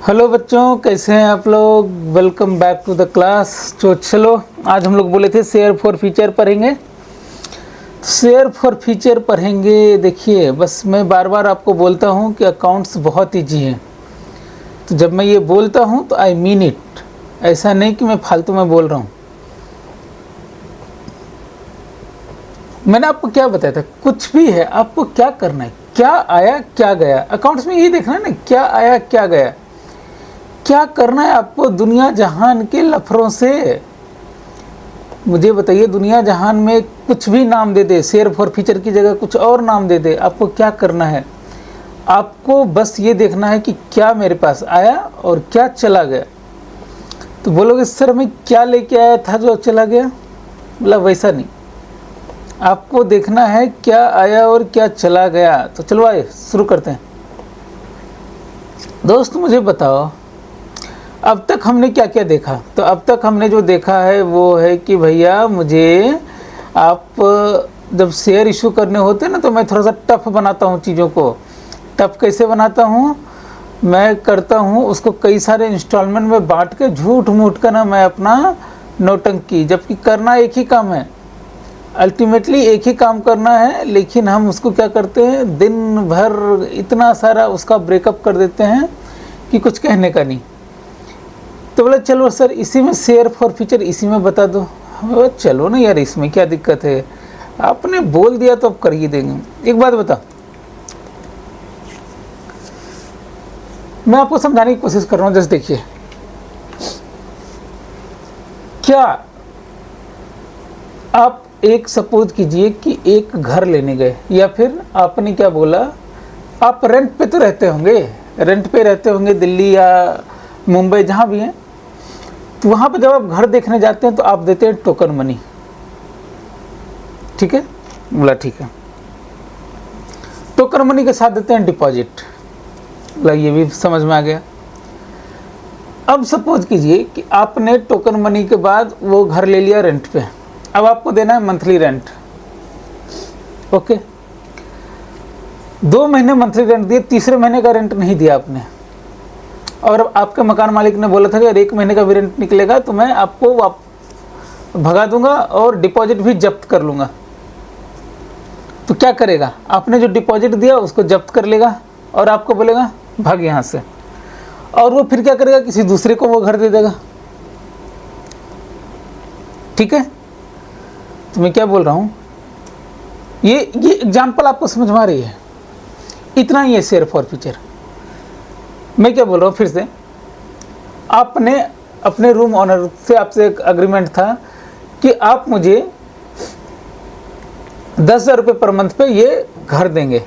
Hello बच्चों, कैसे हैं आप लोग। Welcome back to the class. तो चलो, आज हम लोग बोले थे शेयर फॉर फ्यूचर पढ़ेंगे। शेयर फॉर फ्यूचर पढ़ेंगे। देखिए, बस मैं बार बार आपको बोलता हूँ कि अकाउंट्स बहुत ईजी हैं। तो जब मैं ये बोलता हूँ तो आई मीन इट, ऐसा नहीं कि मैं फालतू में बोल रहा हूँ। मैंने आपको क्या बताया था, कुछ भी है आपको क्या करना है, क्या आया क्या गया। अकाउंट्स में यही देखना है ना, क्या आया क्या गया। क्या करना है आपको दुनिया जहान के लफड़ों से। मुझे बताइए, दुनिया जहान में कुछ भी नाम दे दे, शेयर फॉर फ्यूचर की जगह कुछ और नाम दे दे, आपको क्या करना है। आपको बस ये देखना है कि क्या मेरे पास आया और क्या चला गया। तो बोलोगे सर मैं क्या लेके आया था जो चला गया, मतलब वैसा नहीं। आपको देखना है क्या आया और क्या चला गया। तो चलो आइए शुरू करते हैं। दोस्त मुझे बताओ, अब तक हमने क्या क्या देखा। तो अब तक हमने जो देखा है वो है कि भैया मुझे, आप जब शेयर इशू करने होते हैं ना, तो मैं थोड़ा सा टफ बनाता हूँ चीज़ों को। टफ कैसे बनाता हूँ, मैं करता हूँ उसको कई सारे इंस्टॉलमेंट में बांट के, झूठ मूठ कर ना मैं अपना नौटंकी, जबकि करना एक ही काम है, अल्टीमेटली एक ही काम करना है, लेकिन हम उसको क्या करते हैं, दिन भर इतना सारा उसका ब्रेकअप कर देते हैं कि कुछ कहने का नहीं। तो बोला चलो सर इसी में शेयर फॉर फ्यूचर इसी में बता दो। चलो ना यार, इसमें क्या दिक्कत है, आपने बोल दिया तो अब कर ही देंगे। एक बात बता, मैं आपको समझाने की कोशिश कर रहा हूँ। जैसे देखिए, क्या आप एक सपोज कीजिए कि एक घर लेने गए, या फिर आपने क्या बोला, आप रेंट पे तो रहते होंगे, रेंट पे रहते होंगे दिल्ली या मुंबई जहाँ भी हैं। तो वहाँ पे जब आप घर देखने जाते हैं तो आप देते हैं टोकन मनी, ठीक है। बोला ठीक है। टोकन मनी के साथ देते हैं डिपॉजिट, बोला ये भी समझ में आ गया। अब सपोज कीजिए कि आपने टोकन मनी के बाद वो घर ले लिया रेंट पे। अब आपको देना है मंथली रेंट, ओके। 2 महीने मंथली रेंट दिए, तीसरे महीने का रेंट नहीं दिया आपने, और आपके मकान मालिक ने बोला था कि अगर 1 महीने का भी रेंट निकलेगा तो मैं आपको भगा दूंगा और डिपॉजिट भी जब्त कर लूँगा। तो क्या करेगा, आपने जो डिपॉजिट दिया उसको जब्त कर लेगा और आपको बोलेगा भाग यहाँ से, और वो फिर क्या करेगा, किसी दूसरे को वो घर दे देगा, ठीक है। तो मैं क्या बोल रहा हूँ, ये एग्जाम्पल आपको समझ में आ रही है। इतना ही है शेयर फॉर फ्यूचर। मैं क्या बोल रहा हूँ फिर से, आपने अपने रूम ऑनर से, आपसे एक अग्रीमेंट था कि आप मुझे 10,000 रुपये पर मंथ पे ये घर देंगे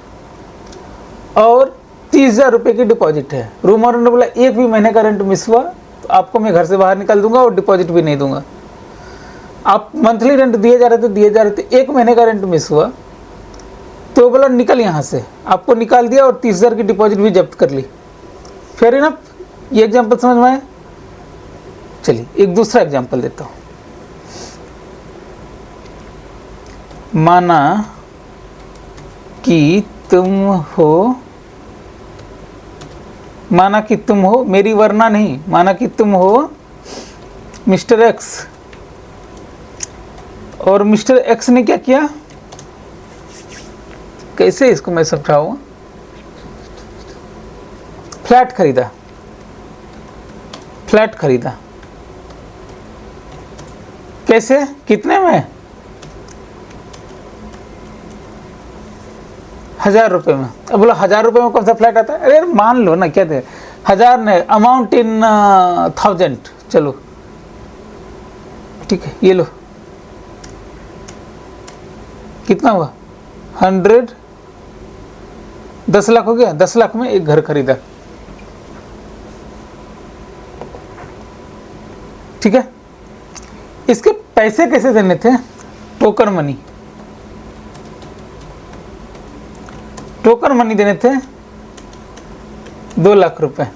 और 30,000 रुपये की डिपॉजिट है। रूम ऑनर ने बोला एक भी महीने का रेंट मिस हुआ तो आपको मैं घर से बाहर निकाल दूंगा और डिपॉजिट भी नहीं दूंगा। आप मंथली रेंट दिए जा रहे थे, 1 महीने का रेंट मिस हुआ तो बोला निकल यहाँ से, आपको निकाल दिया और 30,000 की डिपॉजिट भी जब्त कर ली। फेयर इनफ, ये एग्जाम्पल समझ में आया। चलिए एक दूसरा एग्जाम्पल देता हूँ। माना कि तुम हो मेरी वरना नहीं, माना कि तुम हो मिस्टर एक्स, और मिस्टर एक्स ने क्या किया, कैसे इसको मैं समझाऊं, फ्लैट खरीदा। कैसे, कितने में, 1,000 रुपये में। अब बोला 1,000 रुपये में कौन सा फ्लैट आता है, अरे मान लो ना, क्या थे 1,000 ने, अमाउंट इन 1,000, चलो ठीक है, ये लो कितना हुआ 100, 10 लाख हो गया। 10 लाख में एक घर खरीदा, ठीक है। इसके पैसे कैसे देने थे, टोकन मनी देने थे 2 लाख रुपए।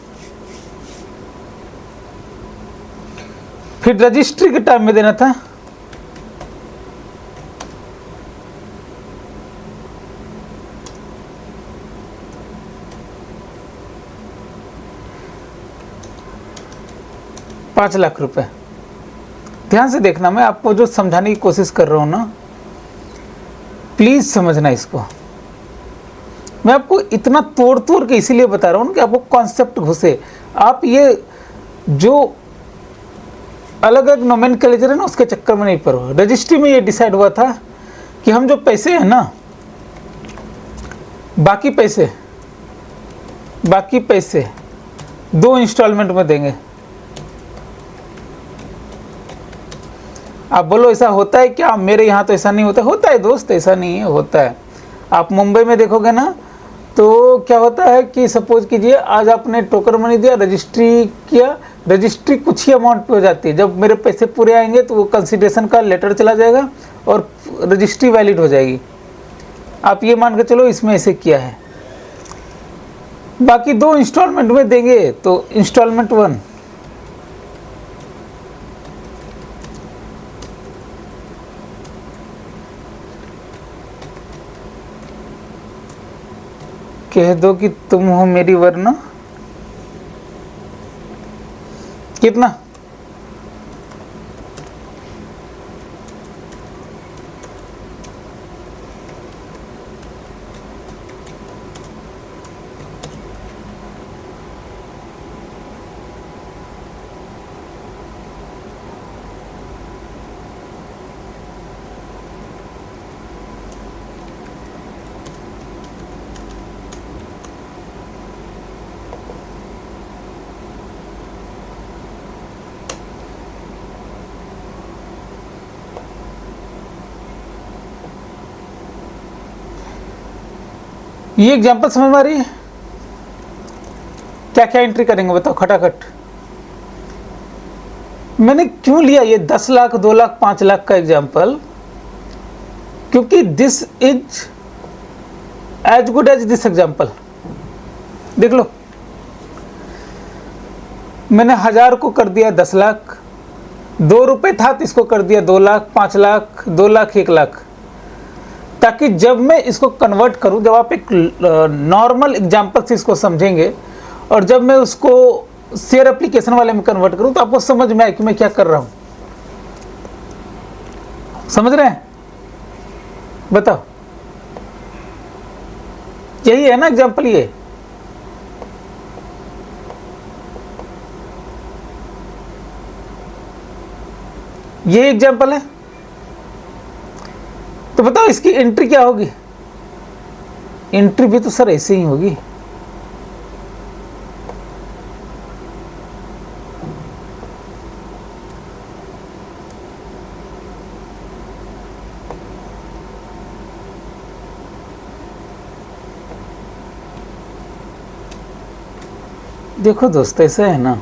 फिर रजिस्ट्री के टाइम में देना था 5 लाख रुपए। ध्यान से देखना, मैं आपको जो समझाने की कोशिश कर रहा हूँ ना, प्लीज समझना इसको। मैं आपको इतना तोड़ तोड़ के इसीलिए बता रहा हूँ कि आपको कॉन्सेप्ट घुसे। आप ये जो अलग अलग नोमेनक्लेचर है ना, उसके चक्कर में नहीं पड़ो। रजिस्ट्री में ये डिसाइड हुआ था कि हम जो पैसे हैं ना, बाकी पैसे 2 इंस्टॉलमेंट में देंगे। आप बोलो ऐसा होता है क्या? मेरे यहाँ तो ऐसा नहीं होता। होता है दोस्त, ऐसा नहीं है, होता है। आप मुंबई में देखोगे ना, तो क्या होता है कि सपोज कीजिए आज आपने टोकन मनी दिया, रजिस्ट्री किया, रजिस्ट्री कुछ ही अमाउंट पे हो जाती है। जब मेरे पैसे पूरे आएंगे तो वो कंसिडरेशन का लेटर चला जाएगा और रजिस्ट्री वैलिड हो जाएगी। आप ये मान के चलो इसमें ऐसे किया है। बाकी 2 इंस्टॉलमेंट में देंगे, तो इंस्टॉलमेंट 1 कह दो कि तुम हो मेरी वरना कितना। ये एग्जांपल समझ में आ रही है? क्या क्या एंट्री करेंगे बताओ खटाखट। मैंने क्यों लिया ये 10 लाख, 2 लाख, 5 लाख का एग्जांपल? क्योंकि this is as good as this example. देख लो, मैंने 1000 को कर दिया 10 लाख, 2 रुपए था तो इसको कर दिया 2 लाख, 5 लाख, 2 लाख, 1 लाख, ताकि जब मैं इसको कन्वर्ट करूं, जब आप एक नॉर्मल एग्जांपल से इसको समझेंगे और जब मैं उसको शेयर एप्लीकेशन वाले में कन्वर्ट करूं तो आपको समझ में आए कि मैं क्या कर रहा हूं। समझ रहे हैं? बताओ, यही है ना एग्जांपल? ये एग्जांपल है। तो बताओ इसकी एंट्री क्या होगी? एंट्री भी तो सर ऐसे ही होगी। देखो दोस्त, ऐसा है ना,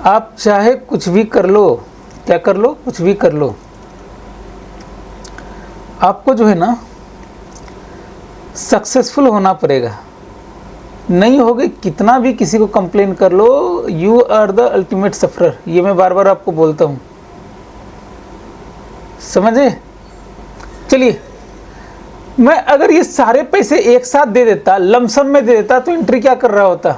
आप चाहे कुछ भी कर लो, क्या कर लो, कुछ भी कर लो, आपको जो है ना सक्सेसफुल होना पड़ेगा। नहीं होगे, कितना भी किसी को कंप्लेन कर लो, you are the ultimate sufferer. ये मैं बार बार आपको बोलता हूँ, समझे? चलिए, मैं अगर ये सारे पैसे एक साथ दे देता, लमसम में दे देता, तो एंट्री क्या कर रहा होता?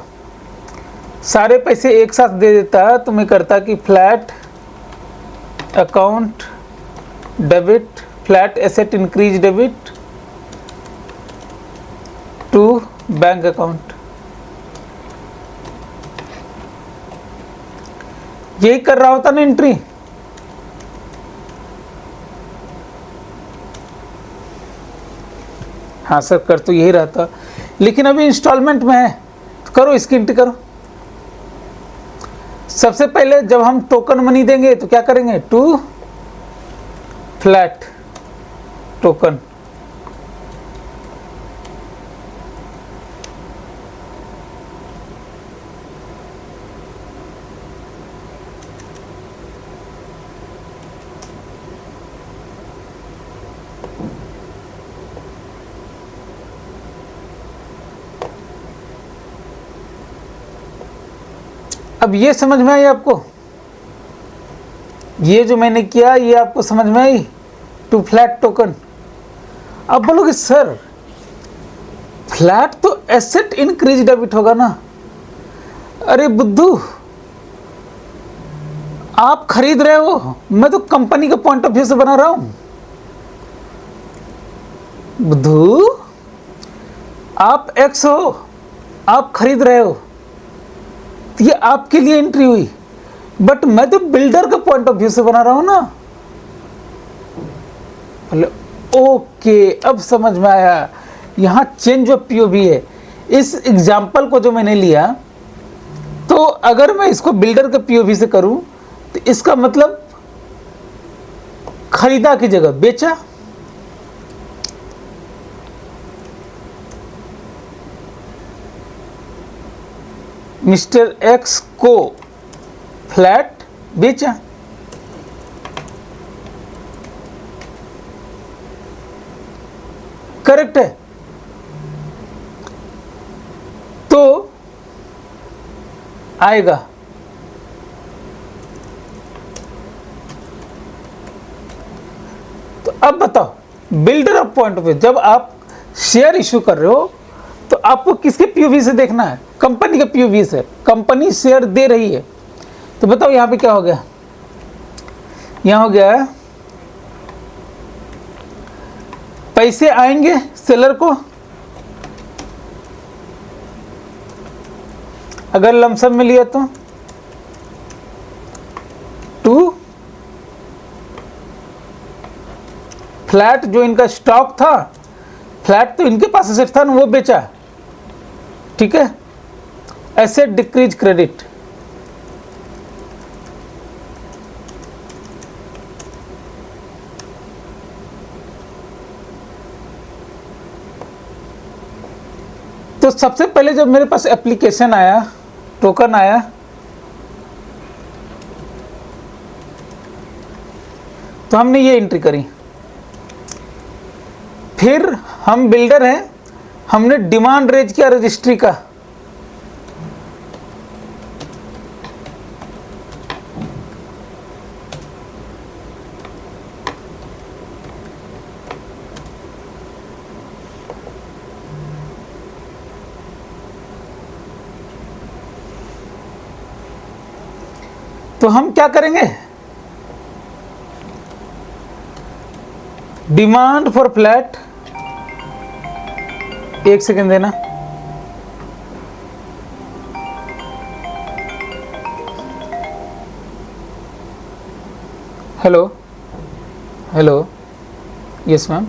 सारे पैसे एक साथ दे देता तो मैं करता कि flat account debit, flat asset increase debit to bank account. यही कर रहा होता ना एंट्री। हाँ सर, कर तो यही रहता, लेकिन अभी इंस्टॉलमेंट में है तो करो, इसकी एंट्री करो। सबसे पहले जब हम टोकन मनी देंगे तो क्या करेंगे? To flat token. अब ये समझ में आई आपको? ये जो मैंने किया ये आपको समझ में आई? To flat token. अब बोलोगे सर फ्लैट तो एसेट इंक्रीज डेबिट होगा ना। अरे बुद्धू, आप खरीद रहे हो, मैं तो कंपनी के पॉइंट ऑफ व्यू से बना रहा हूं। बुद्धू, आप एक्स हो, आप खरीद रहे हो, तो ये आपके लिए एंट्री हुई, बट मैं तो बिल्डर के पॉइंट ऑफ व्यू से बना रहा हूं ना। बोले ओके, अब समझ में आया, यहां चेंज ऑफ पीओवी है। इस एग्जाम्पल को जो मैंने लिया, तो अगर मैं इसको बिल्डर के पीओवी से करूं तो इसका मतलब खरीदा की जगह बेचा। मिस्टर एक्स को फ्लैट बेचा। करेक्ट है। तो आएगा तो अब बताओ, builder of point of view, जब आप शेयर इश्यू कर रहे हो तो आपको किसके पीओवी से देखना है? कंपनी के पीओवी से। कंपनी शेयर दे रही है, तो बताओ यहां पे क्या हो गया? यहां हो गया पैसे आएंगे सेलर को, अगर लमसम में लिया तो, टू फ्लैट जो इनका स्टॉक था, फ्लैट तो इनके पास एसेट था ना, वो बेचा। ठीक है, एसेट डिक्रीज क्रेडिट। तो सबसे पहले जब मेरे पास एप्लीकेशन आया, टोकन आया, तो हमने ये एंट्री करी। फिर हम बिल्डर हैं, हमने डिमांड रेज किया रजिस्ट्री का। तो हम क्या करेंगे? डिमांड फॉर फ्लैट, एक सेकेंड देना। Hello hello, yes ma'am.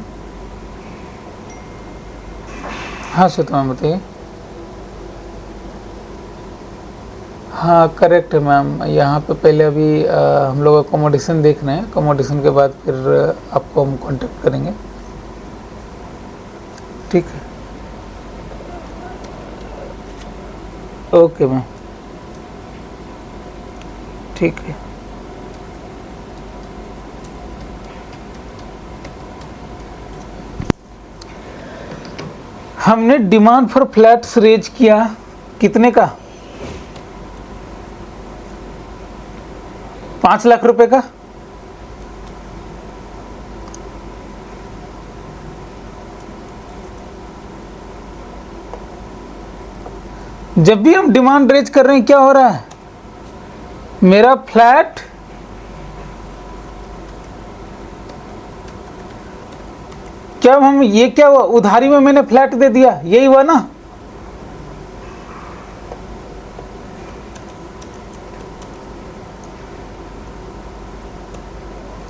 हाँ श्वेता मैम बताइए। हाँ करेक्ट है मैम, यहाँ पे पहले अभी हम लोग अकोमोडेशन देख रहे हैं, अकोमोडेशन के बाद फिर आपको हम कांटेक्ट करेंगे। ठीक है, ओके मैम, ठीक है। हमने डिमांड फॉर फ्लैट्स रेज किया, कितने का? 5 लाख रुपए का। जब भी हम डिमांड रेज कर रहे हैं, क्या हो रहा है? मेरा फ्लैट क्या हम, ये क्या हुआ? उधारी में मैंने फ्लैट दे दिया, यही हुआ ना?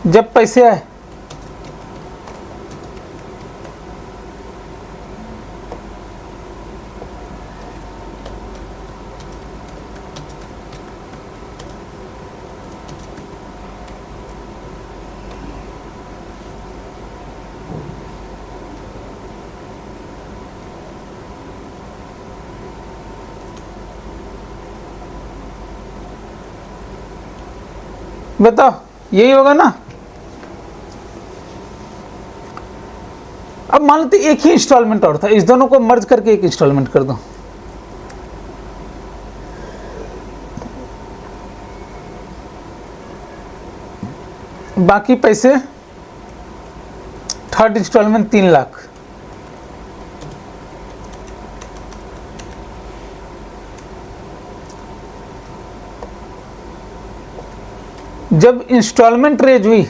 जब पैसे आए, बताओ यही होगा ना? अब मान लेते एक ही इंस्टॉलमेंट और था, इस दोनों को मर्ज करके एक इंस्टॉलमेंट कर दो। बाकी पैसे, थर्ड इंस्टॉलमेंट 3 लाख। जब इंस्टॉलमेंट रेज हुई,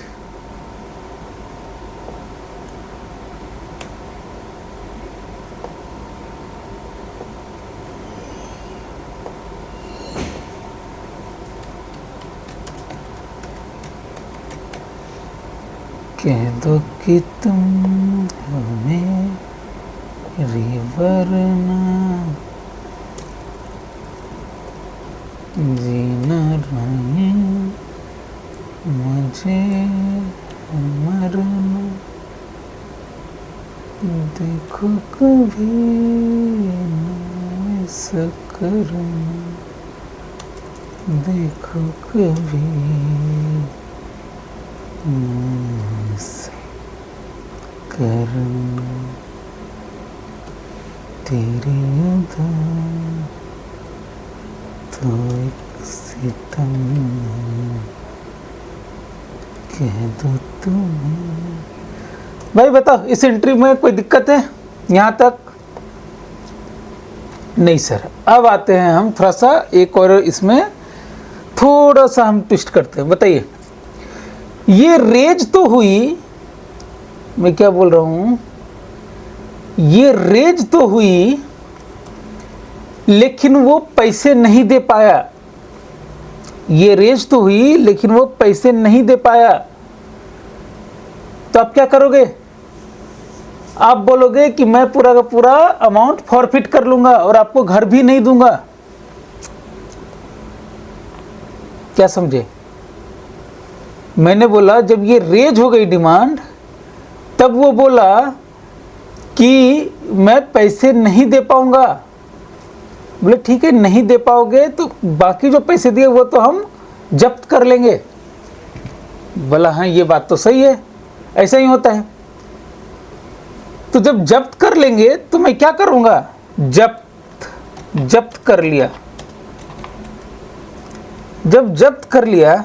कह दो कि तुम हमें वरना जीना नहीं मुझे मरना, देखो कभी न ऐसा करना, देखो कभी न ऐसा करना, तेरी अदा तो एक सितम है, कह दो तुम्हें। भाई बताओ इस एंट्री में कोई दिक्कत है यहाँ तक? नहीं सर। अब आते हैं हम थोड़ा सा एक और, इसमें थोड़ा सा हम ट्विस्ट करते हैं। बताइए, ये रेज तो हुई, मैं क्या बोल रहा हूँ, ये रेज तो हुई लेकिन वो पैसे नहीं दे पाया। ये रेज तो हुई लेकिन वो पैसे नहीं दे पाया, तो आप क्या करोगे? आप बोलोगे कि मैं पूरा का पूरा अमाउंट फॉरफिट कर लूंगा और आपको घर भी नहीं दूंगा। क्या समझे? मैंने बोला जब ये रेज हो गई डिमांड, तब वो बोला कि मैं पैसे नहीं दे पाऊंगा। बोले ठीक है, नहीं दे पाओगे तो बाकी जो पैसे दिए वो तो हम जब्त कर लेंगे। बोला हाँ ये बात तो सही है, ऐसा ही होता है। तो जब जब्त कर लेंगे तो मैं क्या करूंगा? जब्त कर लिया। जब जब्त कर लिया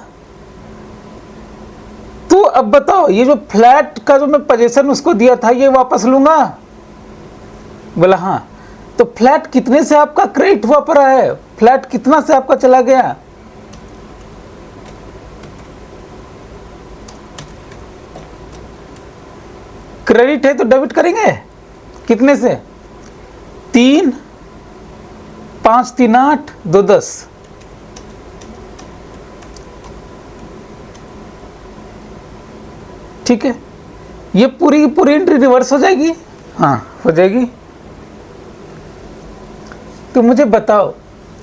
तो अब बताओ, ये जो फ्लैट का जो मैं पोजीशन उसको दिया था ये वापस लूंगा? बोला हाँ। तो फ्लैट कितने से आपका क्रेडिट हुआ पड़ा है? फ्लैट कितना से आपका चला गया? क्रेडिट है तो डेबिट करेंगे कितने से? 3, 5, 3, 8, 2, 10। ठीक है, ये पूरी की पूरी एंट्री रिवर्स हो जाएगी। हाँ हो जाएगी। तो मुझे बताओ,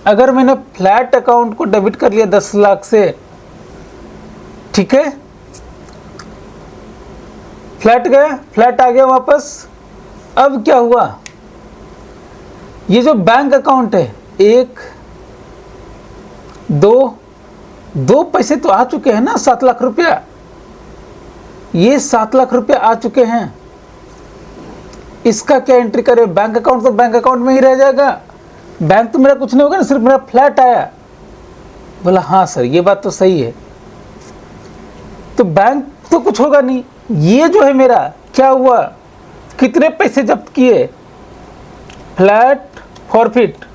अगर मैंने फ्लैट अकाउंट को डेबिट कर लिया 10 लाख से, ठीक है, फ्लैट गया, फ्लैट आ गया वापस। अब क्या हुआ? ये जो बैंक अकाउंट है, 1, 2 पैसे तो आ चुके हैं ना, 7 लाख रुपया। ये 7 लाख रुपया आ चुके हैं, इसका क्या एंट्री करें? बैंक अकाउंट तो बैंक अकाउंट में ही रह जाएगा, बैंक तो मेरा कुछ नहीं होगा ना, सिर्फ मेरा फ्लैट आया। बोला हाँ सर ये बात तो सही है। तो बैंक तो कुछ होगा नहीं, ये जो है मेरा क्या हुआ? कितने पैसे जब्त किए? Flat forfeit.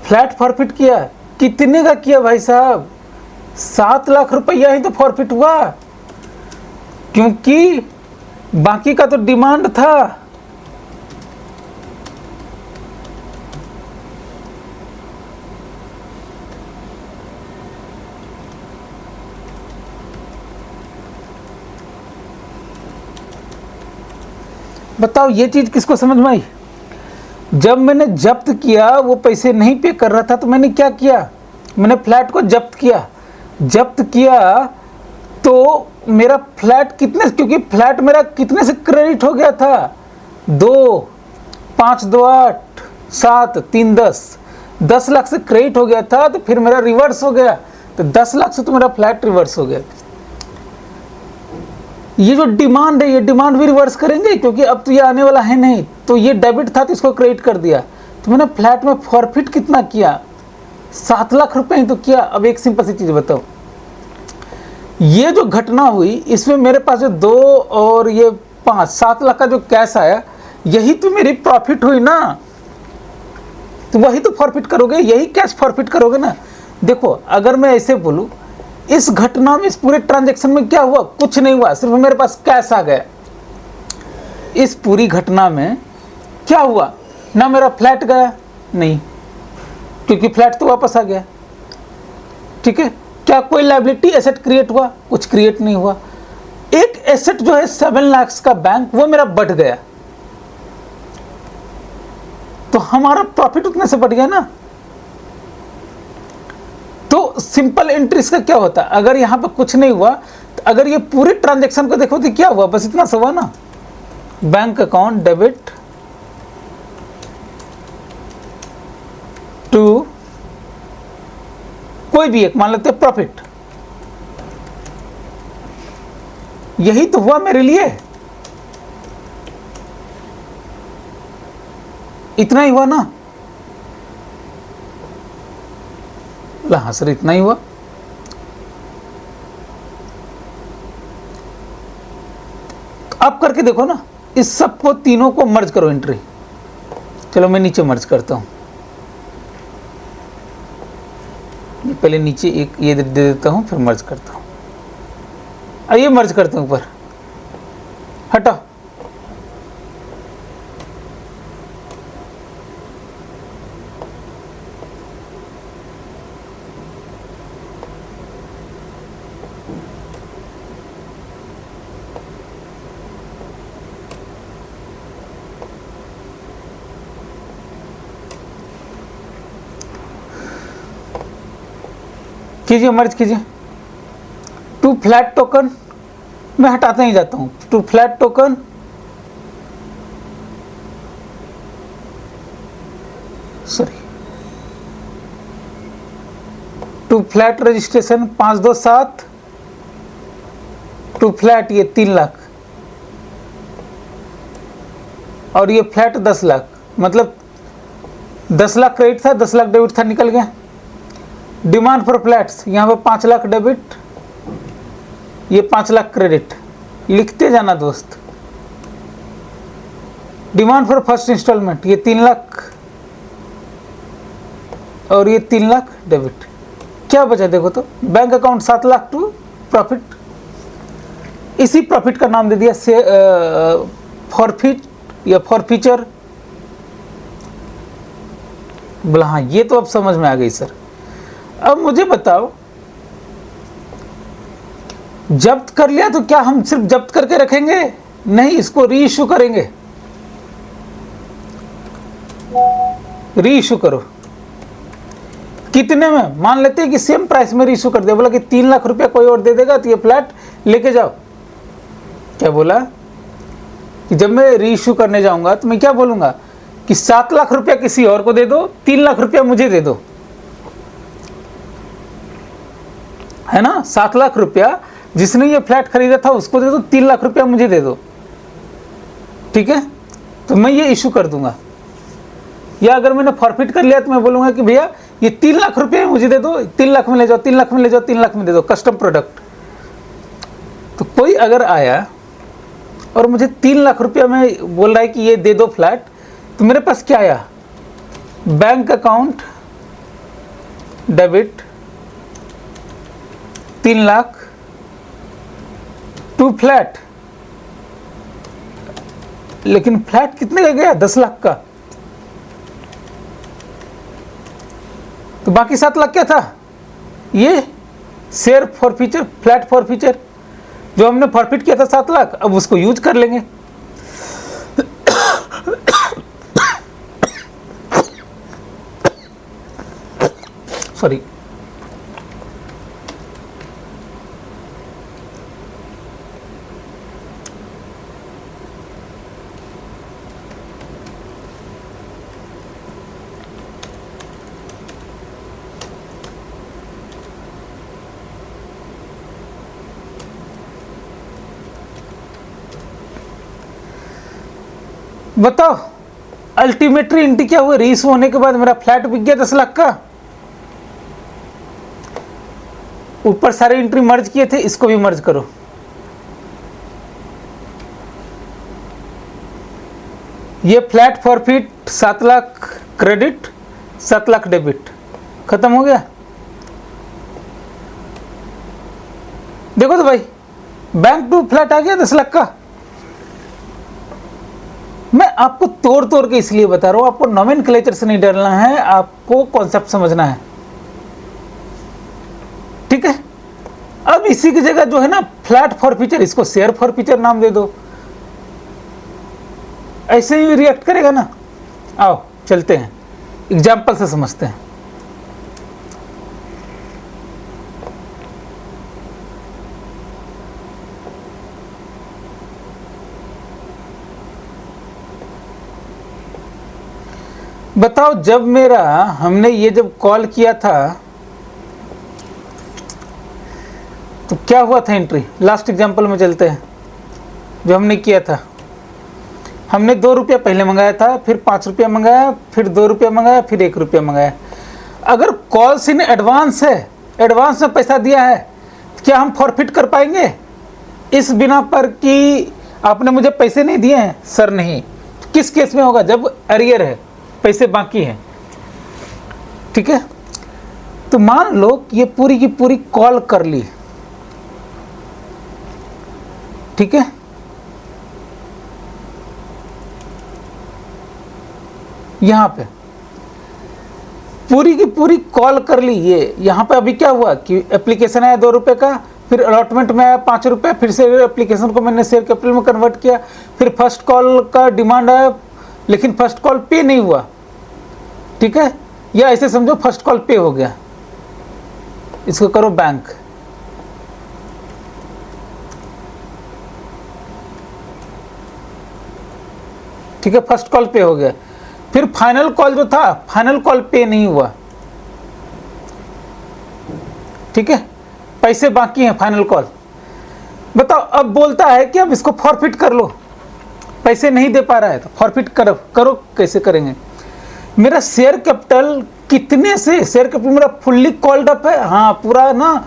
फ्लैट फॉरफिट किया, कितने का किया भाई साहब? 7 लाख रुपया ही तो फॉरफिट हुआ, क्योंकि बाकी का तो डिमांड था। बताओ ये चीज किसको समझ में आई? जब मैंने जब्त किया, वो पैसे नहीं पे कर रहा था, तो मैंने क्या किया? मैंने फ्लैट को जब्त किया। जब्त किया तो मेरा फ्लैट कितने, क्योंकि फ्लैट मेरा कितने से क्रेडिट हो गया था? 2, 5, 2, 8, 7, 3, 10 लाख से क्रेडिट हो गया था। तो फिर मेरा रिवर्स हो गया, तो 10 लाख से तो मेरा फ्लैट रिवर्स हो गया। ये जो डिमांड है, ये डिमांड भी रिवर्स करेंगे, क्योंकि अब तो ये आने वाला है नहीं। तो ये डेबिट था तो इसको क्रेडिट कर दिया। तो मैंने फ्लैट में फॉरफिट कितना किया? 7 लाख रुपए ही तो किया। अब एक सिंपल सी चीज बताओ, ये जो घटना हुई इसमें मेरे पास जो 2 और ये 5, 7 लाख का जो कैश आया, यही तो मेरी प्रॉफिट हुई ना, तो वही तो फॉरफिट करोगे, यही कैश फॉरफिट करोगे ना। देखो अगर मैं ऐसे बोलूं, इस घटना में, इस पूरे ट्रांजैक्शन में क्या हुआ? कुछ नहीं हुआ, सिर्फ मेरे पास कैश आ गया। इस पूरी घटना में क्या हुआ? ना मेरा फ्लैट गया, नहीं, क्योंकि फ्लैट तो वापस आ गया। ठीक है, क्या कोई लायबिलिटी एसेट क्रिएट हुआ? कुछ क्रिएट नहीं हुआ। एक एसेट जो है 7 लाख का बैंक, वो मेरा बढ़ गया, तो हमारा प्रॉफिट उतने से बढ़ गया ना। तो सिंपल एंट्रीज का क्या होता है? अगर यहां पर कुछ नहीं हुआ, तो अगर ये पूरे ट्रांजैक्शन को देखो तो क्या हुआ? बस इतना सा हुआ ना, बैंक अकाउंट डेबिट टू कोई भी एक, मान लेते हैं प्रॉफिट, यही तो हुआ मेरे लिए, इतना ही हुआ ना। हाँ सर, इतना ही हुआ। तो आप करके देखो ना, इस सबको तीनों को मर्ज करो एंट्री। चलो मैं नीचे मर्ज करता हूं, पहले नीचे एक ये दे देता हूं, फिर मर्ज करता हूं। आइए मर्ज करते हैं ऊपर, हटा। कीजिए, मर्ज कीजिए। टू फ्लैट टोकन, मैं हटाते ही जाता हूं। To flat token, sorry, to flat registration 527, to flat ये 3 लाख, और ये फ्लैट 10 लाख, मतलब 10 लाख क्रेडिट था, 10 लाख डेबिट था, निकल गया। डिमांड फॉर फ्लैट्स, यहाँ पे 5 लाख डेबिट, ये 5 लाख क्रेडिट, लिखते जाना दोस्त। डिमांड फॉर फर्स्ट इंस्टॉलमेंट, ये 3 लाख और ये 3 लाख डेबिट। क्या बचा देखो तो, bank account 7 lakh to profit. इसी प्रॉफिट का नाम दे दिया से फॉरफिट या फॉरफीचर। बोला हाँ, ये तो अब समझ में आ गई सर। अब मुझे बताओ, जब्त कर लिया तो क्या हम सिर्फ जब्त करके रखेंगे? नहीं, इसको री इशू करेंगे। री इशू करो, कितने में? मान लेते हैं कि सेम प्राइस में री इशू कर दिया। बोला कि 3 लाख रुपया कोई और दे देगा तो ये फ्लैट लेके जाओ। क्या बोला कि जब मैं री इशू करने जाऊंगा तो मैं क्या बोलूंगा कि 7 लाख रुपया किसी और को दे दो, 3 लाख रुपया मुझे दे दो, है ना। 7 लाख रुपया जिसने ये फ्लैट खरीदा था उसको दे दो, 3 लाख रुपया मुझे दे दो, ठीक है। तो मैं ये इशू कर दूंगा। या अगर मैंने फॉरफिट कर लिया तो मैं बोलूंगा कि भैया ये 3 लाख रुपये मुझे दे दो, 3 लाख में ले जाओ, 3 लाख में ले जाओ, 3 लाख में दे दो, कस्टम प्रोडक्ट। तो कोई अगर आया और मुझे 3 लाख रुपया में बोल रहा है कि ये दे दो फ्लैट, तो मेरे पास क्या आया? Bank account debit 3 lakh to flat, लेकिन फ्लैट कितने का गया? 10 लाख का। तो बाकी 7 लाख क्या था? ये share for future, flat for future, जो हमने फॉरफिट किया था 7 लाख, अब उसको यूज कर लेंगे। सॉरी, बताओ अल्टीमेटली एंट्री क्या हुआ? रीइशू होने के बाद मेरा फ्लैट बिक गया 10 लाख का। ऊपर सारे एंट्री मर्ज किए थे, इसको भी मर्ज करो। ये flat forfeit 7 lakh credit, 7 lakh debit, खत्म हो गया। देखो तो भाई, बैंक टू फ्लैट आ गया 10 लाख का। मैं आपको तोड़ तोड़ के इसलिए बता रहा हूं, आपको नोमेनक्लेचर से नहीं डरना है, आपको कॉन्सेप्ट समझना है, ठीक है। अब इसी की जगह जो है ना फ्लैट फॉरफीचर, इसको शेयर फॉरफीचर नाम दे दो, ऐसे ही रिएक्ट करेगा ना। आओ चलते हैं, एग्जाम्पल से समझते हैं। बताओ, जब मेरा हमने ये जब कॉल किया था तो क्या हुआ था एंट्री। लास्ट एग्जांपल में चलते हैं, जो हमने किया था। हमने 2 रुपया पहले मंगाया था, फिर 5 रुपया मंगाया, फिर 2 रुपया मंगाया, फिर 1 रुपया मंगाया। अगर कॉल्स इन एडवांस है, एडवांस में पैसा दिया है, तो क्या हम फॉरफिट कर पाएंगे इस बिना पर कि आपने मुझे पैसे नहीं दिए हैं? सर नहीं। किस केस में होगा? जब अरियर है, पैसे बाकी हैं, ठीक है। तो मान लो कि ये पूरी की पूरी कॉल कर ली, ठीक है। यहां पे पूरी की पूरी कॉल कर ली। ये यहां पे अभी क्या हुआ कि एप्लीकेशन आया 2 रुपए का, फिर अलॉटमेंट में आया 5 रुपये, फिर से एप्लीकेशन को मैंने शेयर कैपिटल में कन्वर्ट किया, फिर फर्स्ट कॉल का डिमांड आया, लेकिन फर्स्ट कॉल पे नहीं हुआ, ठीक है। या ऐसे समझो फर्स्ट कॉल पे हो गया। इसको करो बैंक, ठीक है, फर्स्ट कॉल पे हो गया। फिर फाइनल कॉल जो था, फाइनल कॉल पे नहीं हुआ, ठीक है, पैसे बाकी हैं, फाइनल कॉल। बताओ, अब बोलता है कि अब इसको फॉरफिट कर लो, पैसे नहीं दे पा रहा है तो फॉरफिट करो। कैसे करेंगे? मेरा शेयर कैपिटल कितने से, शेयर कैपिटल मेरा फुल्ली कॉल्ड अप है, हाँ पूरा ना।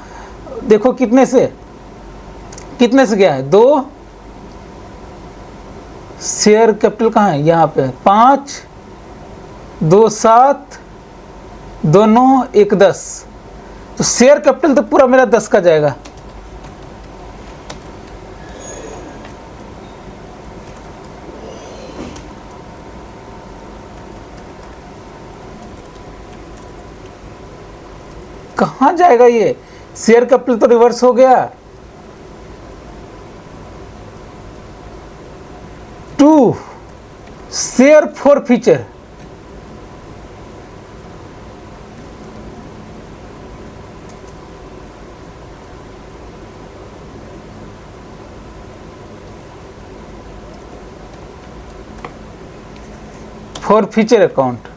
देखो कितने से गया है, 2। शेयर कैपिटल कहाँ है? यहाँ पे 5, 2 7, 2 9, 1 10। तो शेयर कैपिटल तो पूरा मेरा 10 का जाएगा। कहाँ जाएगा ये? शेयर कैपिटल तो रिवर्स हो गया। 2 शेयर फॉरफीचर, फॉरफीचर अकाउंट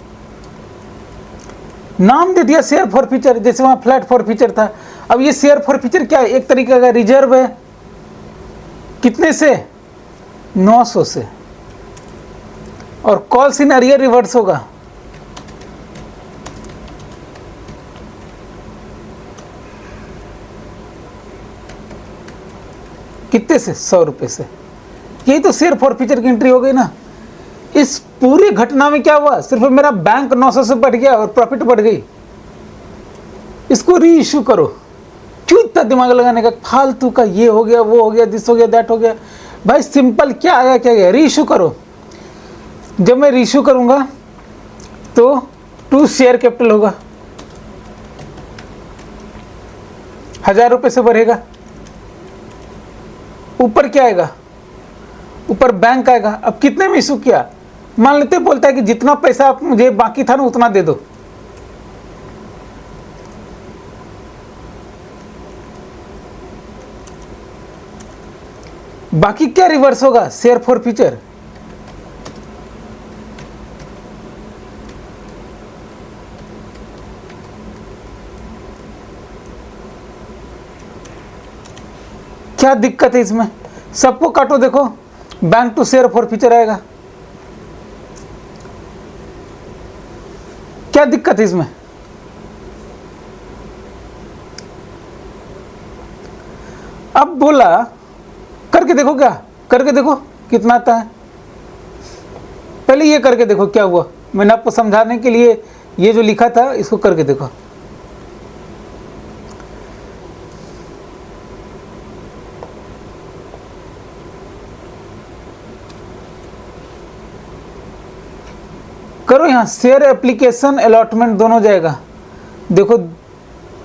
नाम दे दिया शेयर फॉरफीचर, जैसे वहां फ्लैट फॉरफीचर था। अब ये शेयर फॉरफीचर क्या है? एक तरीके का रिजर्व है। कितने से? 900 से। और कॉल्स इन अरियर रिवर्स होगा। कितने से? 100 रुपए से। यही तो शेयर फॉरफीचर की एंट्री हो गई ना। इस पूरी घटना में क्या हुआ? सिर्फ मेरा बैंक 900 से बढ़ गया और प्रॉफिट बढ़ गई। इसको री इश्यू करो। क्यों इतना दिमाग लगाने का? फालतू का ये हो गया, वो हो गया, दिस हो गया, दैट हो गया। भाई सिंपल क्या आया, क्या गया? री इश्यू करो। जब मैं री इश्यू करूंगा तो 2 शेयर कैपिटल होगा, 1000 रुपए से बढ़ेगा। ऊपर क्या आएगा? ऊपर बैंक आएगा। अब कितने में इशू किया? मान लेते, बोलता है कि जितना पैसा आप मुझे बाकी था ना उतना दे दो। बाकी क्या रिवर्स होगा? Share forfeiture. क्या दिक्कत है इसमें? सबको काटो, देखो बैंक टू शेयर फॉरफीचर आएगा। क्या दिक्कत है इसमें? अब बोला करके देखो, क्या करके देखो कितना आता है। पहले ये करके देखो क्या हुआ, मैंने आपको समझाने के लिए ये जो लिखा था इसको करके देखो। करो, यहाँ शेयर एप्लीकेशन अलॉटमेंट दोनों जाएगा। देखो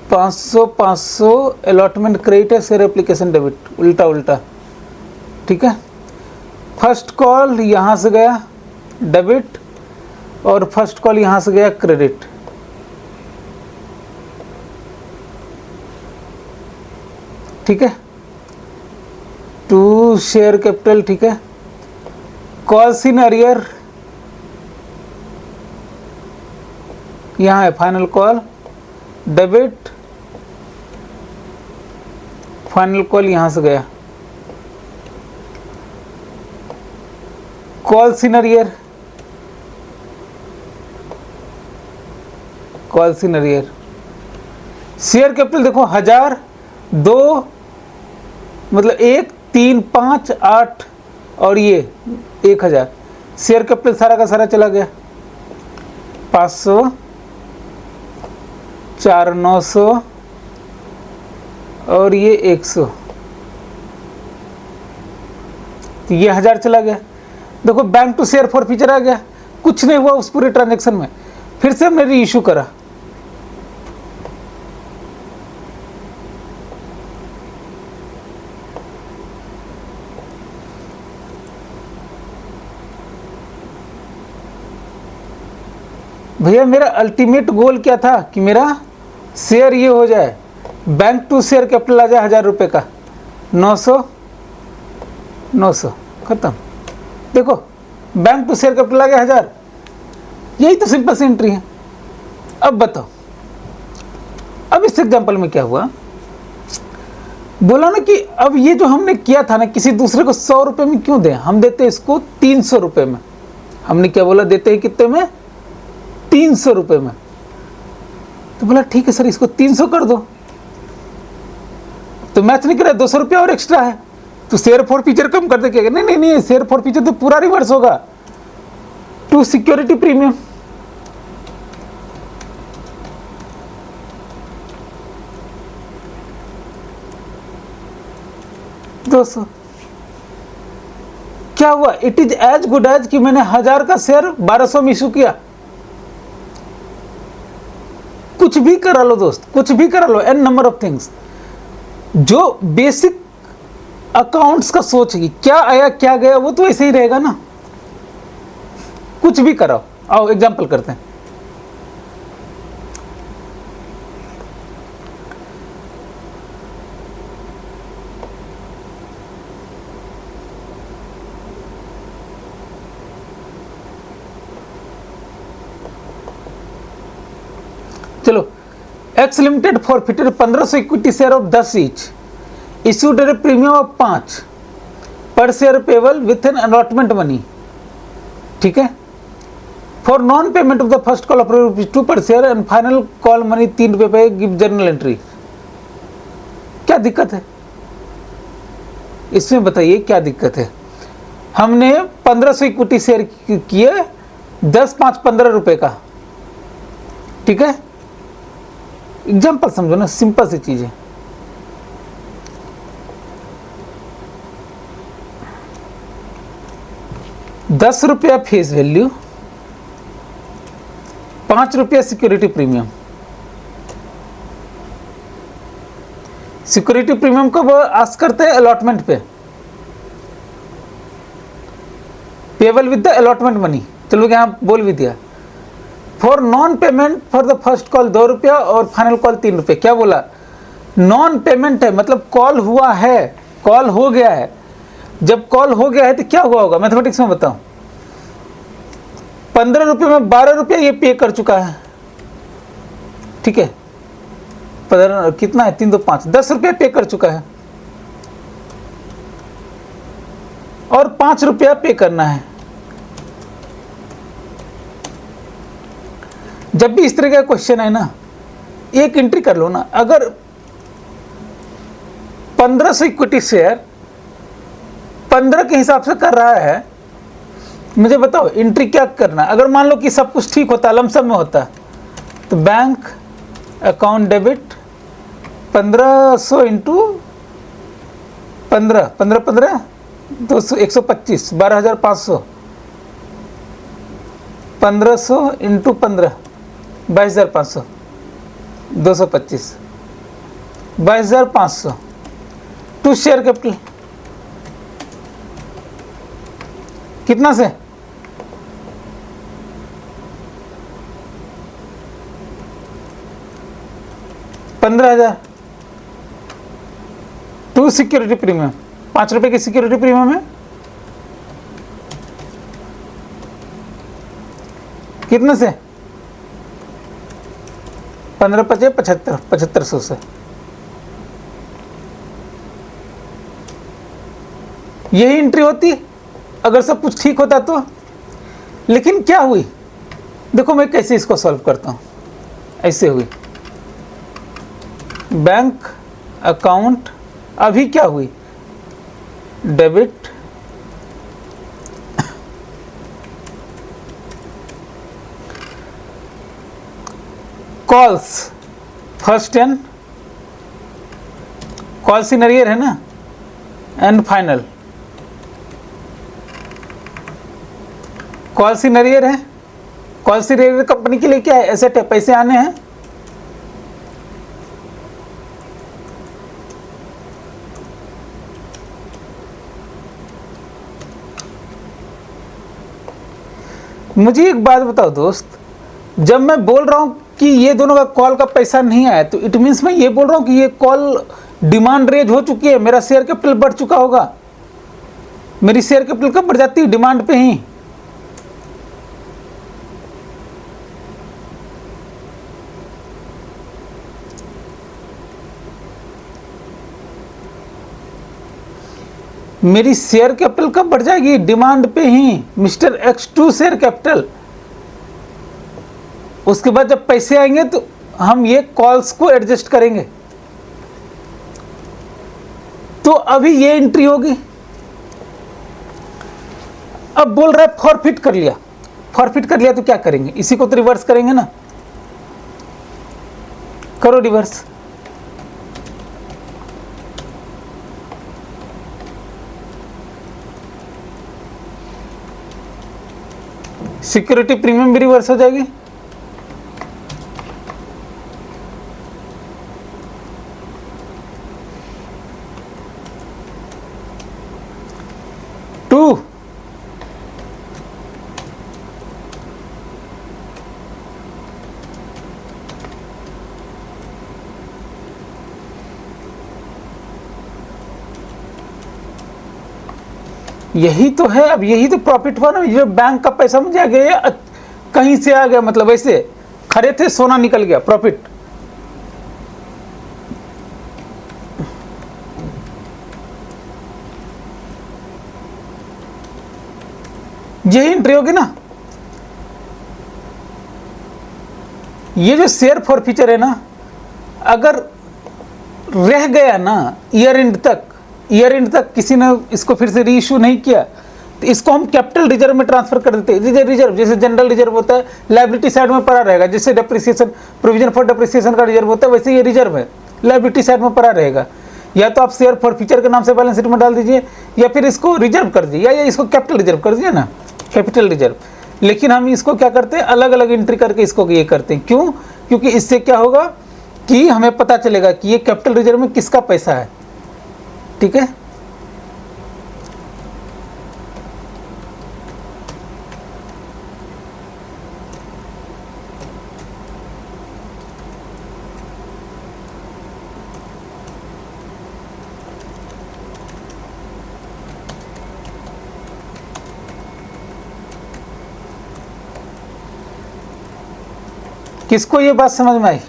500 500 अलॉटमेंट क्रेडिट है, शेयर एप्लीकेशन डेबिट, उल्टा उल्टा। ठीक है, फर्स्ट कॉल यहाँ से गया डेबिट और फर्स्ट कॉल यहाँ से गया क्रेडिट। ठीक है, टू शेयर कैपिटल। ठीक है, कॉल्स इन अरियर यहाँ है, final call debit, final call यहाँ से गया, calls in arrear, calls in arrear. Share capital देखो 1000, 2 मतलब 1 3 5 8 और ये 1000। शेयर कैपिटल सारा का सारा चला गया, 500 4 900 और ये 100, तो ये 1000 चला गया। देखो bank to share for feature आ गया, कुछ नहीं हुआ उस पूरे ट्रांजेक्शन में। फिर से हमने री इशू करा, भैया मेरा अल्टीमेट गोल क्या था कि मेरा शेयर ये हो जाए, बैंक टू शेयर कैपिटल आ जाए 1000 रुपये का, 900 900 खत्म। देखो बैंक टू शेयर कैपिटल आ गया 1000, यही तो सिंपल सी एंट्री है। अब बताओ, अब इस एग्जांपल में क्या हुआ, बोला ना कि अब ये जो हमने किया था ना, किसी दूसरे को 100 रुपये में क्यों दें, हम देते इसको 300 रुपये में। हमने क्या बोला, देते हैं कितने में, 300 रुपये में। तो बोला ठीक है सर इसको 300 कर दो, तो मैच नहीं करा, 200 रुपया और एक्स्ट्रा है, तो शेयर फॉर फीचर कम कर दे। क्या, नहीं नहीं नहीं, शेयर फॉर फीचर तो पूरा रिवर्स होगा, टू सिक्योरिटी प्रीमियम। दोस्तों क्या हुआ, it is as good as कि मैंने 1000 का शेयर 1200 में इशू किया। कुछ भी करा लो दोस्त, कुछ भी करा लो, एन नंबर ऑफ थिंग्स। जो बेसिक अकाउंट्स का सोच है, क्या आया क्या गया, वो तो ऐसे ही रहेगा ना, कुछ भी कराओ। आओ एग्जांपल करते हैं। चलो, x limited forfeited 1500 equity share of 10 each, issued at premium of 5 पर share payable with an allotment money. ठीक है, for non payment of the first call of ₹2 पर share and final call money 3 रुपये पे, give journal entry. क्या दिक्कत है इसमें, बताइए क्या दिक्कत है। हमने 1500 इक्विटी शेयर किए, 10 5 15 रुपये का। ठीक है, एग्जाम्पल समझो ना, सिंपल सी चीज है। ₹10 फेस वैल्यू, 5 रुपया सिक्योरिटी प्रीमियम। सिक्योरिटी प्रीमियम कब आस्क करते हैं, अलॉटमेंट पे, payable with the allotment money. चलो यहां बोल भी दिया, for non payment for the first call 2 रुपया और फाइनल कॉल 3 रुपये। क्या बोला, नॉन पेमेंट है मतलब कॉल हुआ है, कॉल हो गया है। जब कॉल हो गया है तो क्या हुआ होगा, मैथमेटिक्स में बताऊं, 15 रुपये में 12 रुपया ये पे कर चुका है। ठीक है, कितना है, 3 2 5, 10 रुपया पे कर चुका है और 5 रुपया पे करना है। जब भी इस तरह का क्वेश्चन है ना, एक एंट्री कर लो ना, अगर 1500 इक्विटी शेयर 15 के हिसाब से कर रहा है। मुझे बताओ एंट्री क्या करना। अगर मान लो कि सब कुछ ठीक होता, लमसम में होता, तो bank account debit 1500 into 15 15 15 200 125 12,500 1500 into 15 22,500 225 22,500 to share capital कितना से 15,000 टू सिक्योरिटी प्रीमियम 5 रुपए की सिक्योरिटी प्रीमियम है कितने से 15 पचे 7500 से। यही एंट्री होती अगर सब कुछ ठीक होता तो। लेकिन क्या हुई, देखो मैं कैसे इसको सॉल्व करता हूं। ऐसे हुई बैंक अकाउंट, अभी क्या हुई debit calls first and calls in arrear है ना, and final calls in arrear है। कॉल्स इन अरियर कंपनी के लिए क्या है, एसेट है, पैसे आने हैं। मुझे एक बात बताओ दोस्त, जब मैं बोल रहा हूं कि ये दोनों का कॉल का पैसा नहीं आया, तो इट मीन्स मैं ये बोल रहा हूं कि ये कॉल डिमांड रेज हो चुकी है, मेरा शेयर कैपिटल बढ़ चुका होगा। मेरी शेयर कैपिटल कब बढ़ जाती है, डिमांड पे ही। मेरी शेयर कैपिटल कब बढ़ जाएगी, डिमांड पे ही, मिस्टर X2 शेयर कैपिटल। उसके बाद जब पैसे आएंगे तो हम ये कॉल्स को एडजस्ट करेंगे। तो अभी ये एंट्री होगी। अब बोल रहा है फॉरफिट कर लिया। फॉरफिट कर लिया तो क्या करेंगे, इसी को तो रिवर्स करेंगे ना। करो रिवर्स। सिक्योरिटी प्रीमियम भी रिवर्स हो जाएगी। टू यही तो है। अब यही तो प्रॉफिट हुआ ना। ये बैंक का पैसा मुझे आ गया, कहीं से आ गया, मतलब ऐसे खड़े थे सोना निकल गया, प्रॉफिट। यही एंट्री होगी ना। ये जो शेयर फॉरफीचर है ना, अगर रह गया ना ईयर एंड तक किसी ने इसको फिर से री इशू नहीं किया, तो इसको हम कैपिटल रिजर्व में ट्रांसफर कर देते हैं। रिजर्व जैसे जनरल रिजर्व होता है, लायबिलिटी साइड में पड़ा रहेगा। जैसे डेप्रिसिएशन, प्रोविजन फॉर डेप्रिसिएशन का रिजर्व होता है, वैसे ये रिजर्व है, लायबिलिटी साइड में पड़ा रहेगा। या तो आप शेयर फॉरफीचर के नाम से बैलेंस शीट में डाल दीजिए, या फिर इसको रिजर्व कर दीजिए, या इसको कैपिटल रिजर्व कर दीजिए ना, कैपिटल रिजर्व। लेकिन हम इसको क्या करते हैं, अलग अलग एंट्री करके इसको ये करते हैं। क्यों? क्योंकि इससे क्या होगा कि हमें पता चलेगा कि ये कैपिटल रिजर्व में किसका पैसा है। ठीक है, किसको ये बात समझ में आई?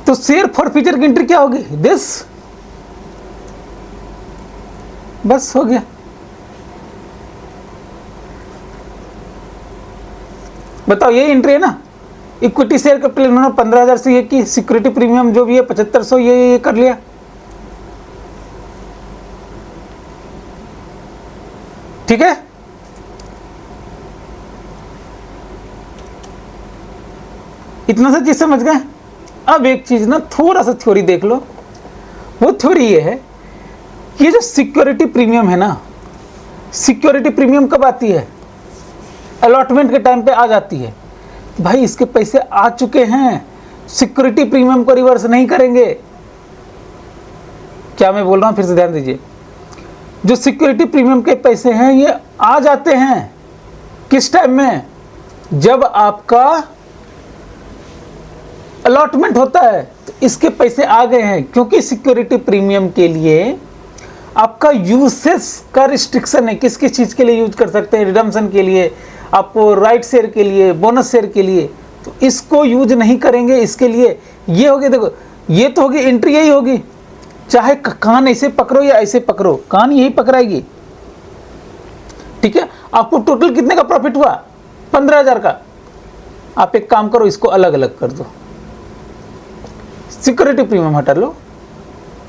तो शेयर फॉरफीचर की एंट्री क्या होगी, दिस। बस हो गया। बताओ, ये एंट्री है ना, इक्विटी शेयर कैपिटल इन्होंने 15,000 से ये की, सिक्योरिटी प्रीमियम जो भी है 7500 ये कर लिया। ठीक है, इतना सा चीज समझ गए। अब एक चीज ना थोड़ा सा थ्योरी देख लो। वो थ्योरी ये है कि ये जो सिक्योरिटी प्रीमियम है ना, सिक्योरिटी प्रीमियम कब आती है? अलॉटमेंट के टाइम पे आ जाती है। भाई इसके पैसे आ चुके हैं, सिक्योरिटी प्रीमियम को रिवर्स नहीं करेंगे। क्या मैं बोल रहा हूं फिर से ध्यान दीजिए। जो सिक्योरिटी प्रीमियम के पैसे हैं ये आ जाते हैं किस टाइम में? जब आपका अलॉटमेंट होता है तो इसके पैसे आ गए हैं, क्योंकि सिक्योरिटी प्रीमियम के लिए आपका यूसेस का रिस्ट्रिक्शन है। किस किस चीज के लिए यूज कर सकते हैं? रिडम्पशन के लिए, आपको राइट शेयर के लिए, बोनस शेयर के लिए, तो इसको यूज नहीं करेंगे। इसके लिए ये होगी, देखो ये तो होगी एंट्री, यही होगी। चाहे कान ऐसे पकड़ो या ऐसे पकड़ो, कान यही पकड़ाएगी। ठीक है, आपको टोटल कितने का प्रॉफिट हुआ? 15,000 का। आप एक काम करो, इसको अलग अलग कर दो, सिक्योरिटी प्रीमियम हटा लो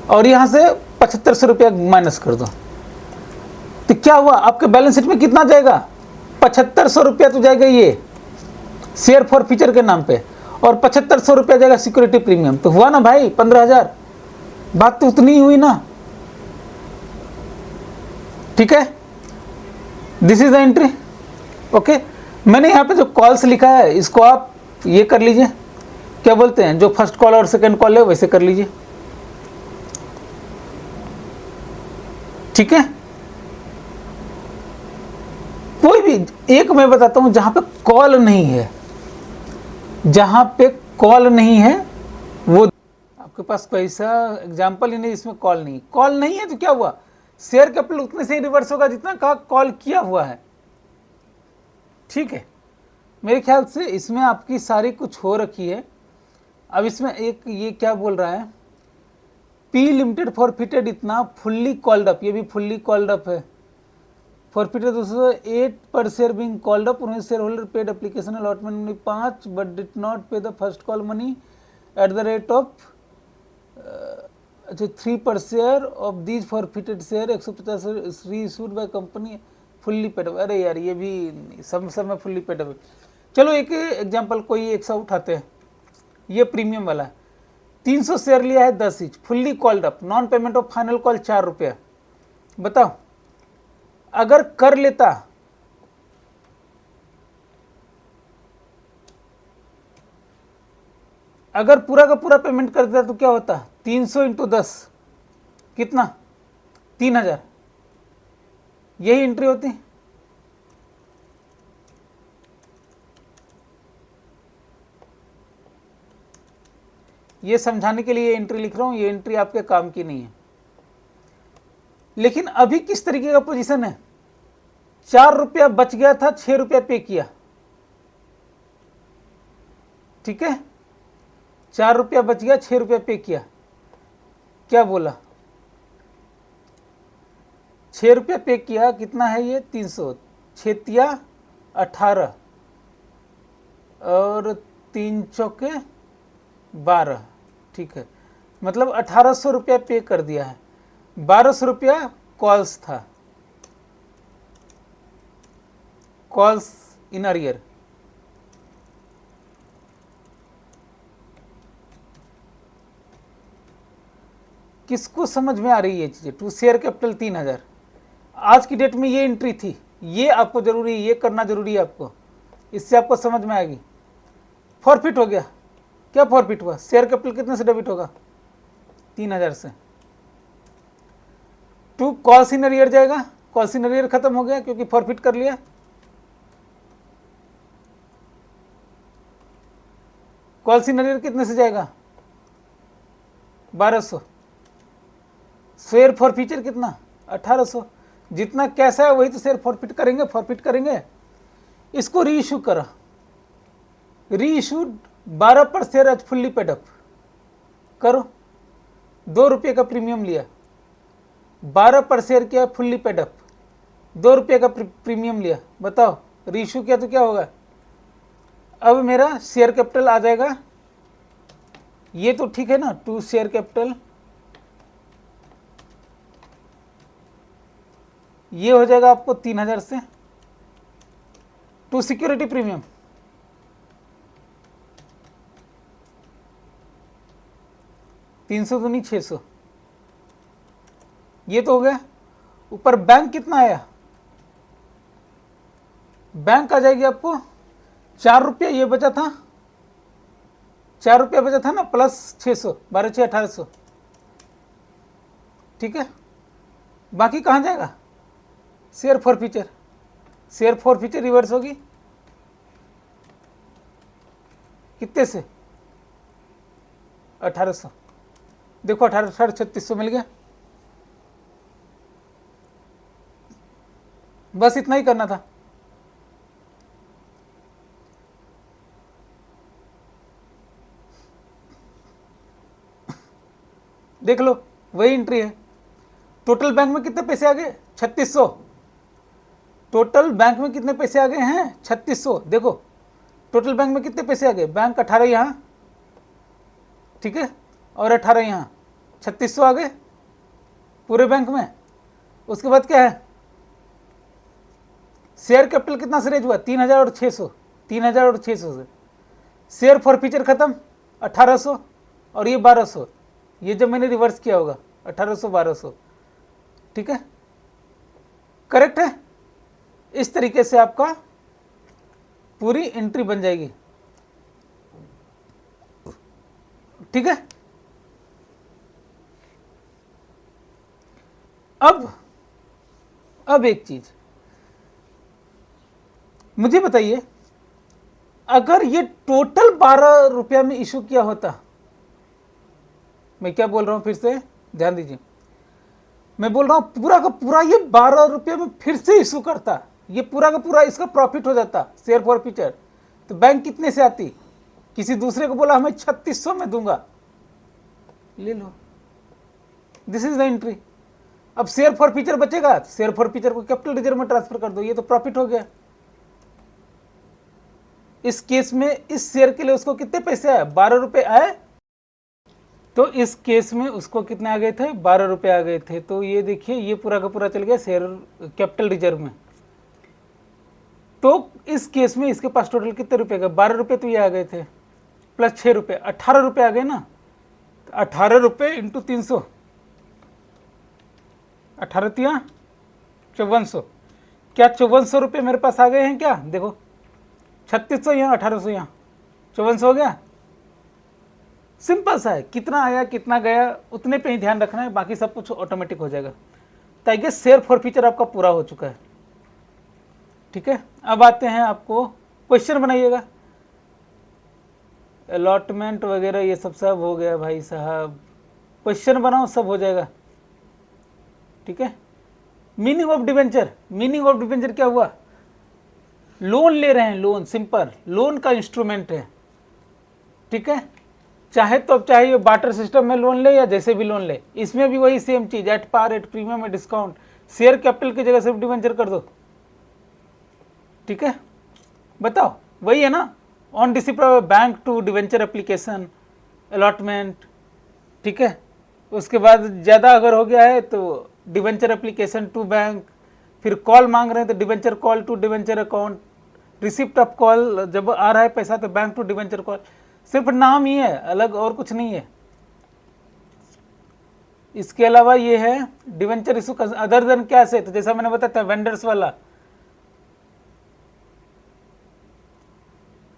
और यहां से 7500 रुपया माइनस कर दो। तो क्या हुआ? आपके बैलेंस शीट में कितना जाएगा? 7500 रुपया तो जाएगा ये शेयर फॉर फ्यूचर के नाम पे, और 7500 रुपया जाएगा सिक्योरिटी प्रीमियम। तो हुआ ना भाई 15,000। बात तो उतनी ही हुई ना। ठीक है, this is the entry. Okay, मैंने यहां पे जो कॉल्स लिखा है इसको आप ये कर लीजिए, क्या बोलते हैं, जो फर्स्ट कॉल और सेकंड कॉल है वैसे कर लीजिए। ठीक है, कोई भी एक मैं बताता हूं जहां पे कॉल नहीं है, जहां पे कॉल नहीं है वो आपके पास पैसा एग्जांपल ही नहीं, इसमें कॉल नहीं, कॉल नहीं है तो क्या हुआ? शेयर कैपिटल उतने से ही रिवर्स होगा जितना का कॉल किया हुआ है। ठीक है, मेरे ख्याल से इसमें आपकी सारी कुछ हो रखी है। अब इसमें एक ये क्या बोल रहा है, पी लिमिटेड फॉरफिटेड इतना फुल्ली कॉल्ड अप, ये भी फुल्ली कॉल्ड अप है। फॉरफिटेड दोस्तों 8 पर शेयर बिंग कॉल्ड अप, उन्हें share holder paid application allotment money 5 but did not pay the first call money at the rate of 3 पर share of these forfeited share 150 reissued by company fully paid. अरे यार ये भी सब में fully paid up. चलो एक example कोई एक सा उठाते हैं, ये प्रीमियम वाला है। 300 शेयर लिया है 10 each, fully called up, non payment of final call 4 रुपया। बताओ अगर कर लेता, अगर पूरा का पूरा पेमेंट कर देता तो क्या होता? 300 इंटू 10 कितना? 3000। यही एंट्री होती। ये समझाने के लिए ये एंट्री लिख रहा हूं, ये एंट्री आपके काम की नहीं है। लेकिन अभी किस तरीके का पोजीशन है? 4 रुपया बच गया था, 6 रुपया पे किया। ठीक है, 4 रुपया बच गया, 6 रुपया पे किया। क्या बोला? 6 रुपया पे किया, कितना है ये? 300, 6 18 और 3 चौके 12। ठीक है, मतलब 1800 रुपया पे कर दिया है। 1200 रुपया कॉल्स था, कॉल्स इन अरियर। किसको समझ में आ रही है चीजें? टू शेयर कैपिटल 3000 आज की डेट में ये एंट्री थी, ये आपको जरूरी, ये करना जरूरी है आपको, इससे आपको समझ में आएगी। फॉरफिट हो गया, क्या फॉरफिट हुआ? शेयर कैपिटल कितने से डेबिट होगा? 3000 से। टू कॉल्स इन अरियर जाएगा, कॉल्स इन अरियर खत्म हो गया क्योंकि फॉरफिट कर लिया। कॉल्स इन अरियर कितने से जाएगा? 1200। शेयर फॉर फ्यूचर कितना? 1800। जितना कैसा है वही तो शेयर फॉरफिट करेंगे, फॉरफिट करेंगे। इसको री इशू करा, री इशूड 12 पर शेयर आज फुल्ली पेड अप करो। 2 रुपये का प्रीमियम लिया, 12 पर शेयर किया फुल्ली पेड अप, 2 रुपये का प्रीमियम लिया। बताओ री इशू किया तो क्या होगा? अब मेरा शेयर कैपिटल आ जाएगा, ये तो ठीक है ना, टू शेयर कैपिटल, ये हो जाएगा आपको 3000 से। टू सिक्योरिटी प्रीमियम 300 दूनी 600, ये तो हो गया। ऊपर बैंक कितना आया, बैंक आ जाएगी आपको 4 रुपया, ये बचा था 4 रुपया बचा था ना, प्लस 600, 12 6 1800, ठीक है। बाकी कहाँ जाएगा, share for future, share for future reverse होगी कितने से, 1800, देखो 18 3600 मिल गया। बस इतना ही करना था। देख लो वही एंट्री है। टोटल बैंक में कितने पैसे आ गए, 3600। टोटल बैंक में कितने पैसे आ गए हैं, 3600। देखो टोटल बैंक में कितने पैसे आ गए, बैंक 18 यहाँ, ठीक है, और 18 यहाँ, 3600 आ गए पूरे बैंक में। उसके बाद क्या है, शेयर कैपिटल कितना से रेज हुआ, 3000 और 600, 3000 और 600 से। शेयर फॉर फ्यूचर खत्म 1800, और ये 1200, ये जब मैंने रिवर्स किया होगा 1800 1200, ठीक है, करेक्ट है। इस तरीके से आपका पूरी एंट्री बन जाएगी, ठीक है। अब एक चीज मुझे बताइए, अगर ये टोटल 12 रुपया में इशू किया होता, मैं क्या बोल रहा हूं फिर से ध्यान दीजिए, मैं बोल रहा हूं पूरा का पूरा ये 12 रुपये में फिर से इशू करता, ये पूरा का पूरा इसका प्रॉफिट हो जाता शेयर फॉर फ्यूचर, तो बैंक कितने से आती, किसी दूसरे को बोला हमें 3600 में दूंगा, ले लो, दिस इज द एंट्री। अब शेयर फॉर फ्यूचर बचेगा, शेयर फॉर फ्यूचर को कैपिटल रिजर्व में ट्रांसफर कर दो, ये तो प्रॉफिट हो गया। इस केस में इस शेयर के लिए उसको कितने पैसे आए, 12 रुपए आए, तो इस केस में उसको कितने आ गए थे, 12 रुपए आ गए थे। तो ये देखिए ये पूरा का पूरा चल गया शेयर कैपिटल रिजर्व में। तो इस केस में इसके पास टोटल कितने रुपए का, 12 रुपए तो ये आ गए थे, प्लस 6 रुपए, 18 रुपए आ गए ना। तो 18 रुपए इंटू 300, 18 तिया 5400, क्या 5400 रुपये मेरे पास आ गए हैं क्या, देखो 3600 यहाँ, 1800 यहाँ, 5400 हो गया। सिंपल सा है, कितना आया कितना गया उतने पे ही ध्यान रखना है, बाकी सब कुछ ऑटोमेटिक हो जाएगा। तो आइए शेयर फॉर फ्यूचर आपका पूरा हो चुका है, ठीक है। अब आते हैं, आपको क्वेश्चन बनाइएगा, अलॉटमेंट वगैरह ये सब हो गया भाई साहब, क्वेश्चन बनाओ सब हो जाएगा, ठीक है। Meaning of debenture, meaning of debenture क्या हुआ, लोन ले रहे हैं, लोन, सिंपल लोन का इंस्ट्रूमेंट है, ठीक है। चाहे तो अब चाहे ये बार्टर सिस्टम में लोन ले या जैसे भी लोन ले, इसमें भी वही सेम चीज, at par, at premium, at discount, share capital की जगह सिर्फ डिवेंचर कर दो, ठीक है। बताओ वही है ना, on receipt bank to debenture application, allotment, ठीक है। उसके बाद ज़्यादा अगर हो गया है तो डिवेंचर एप्लीकेशन टू बैंक, फिर कॉल मांग रहे हैं तो debenture call to debenture account, receipt of call जब आ रहा है पैसा तो बैंक टू डिवेंचर कॉल, सिर्फ नाम ही है, अलग और कुछ नहीं है। इसके अलावा ये है डिवेंचर इशू अदर देन क्या से, तो जैसा मैंने बताया था वेंडर्स वाला,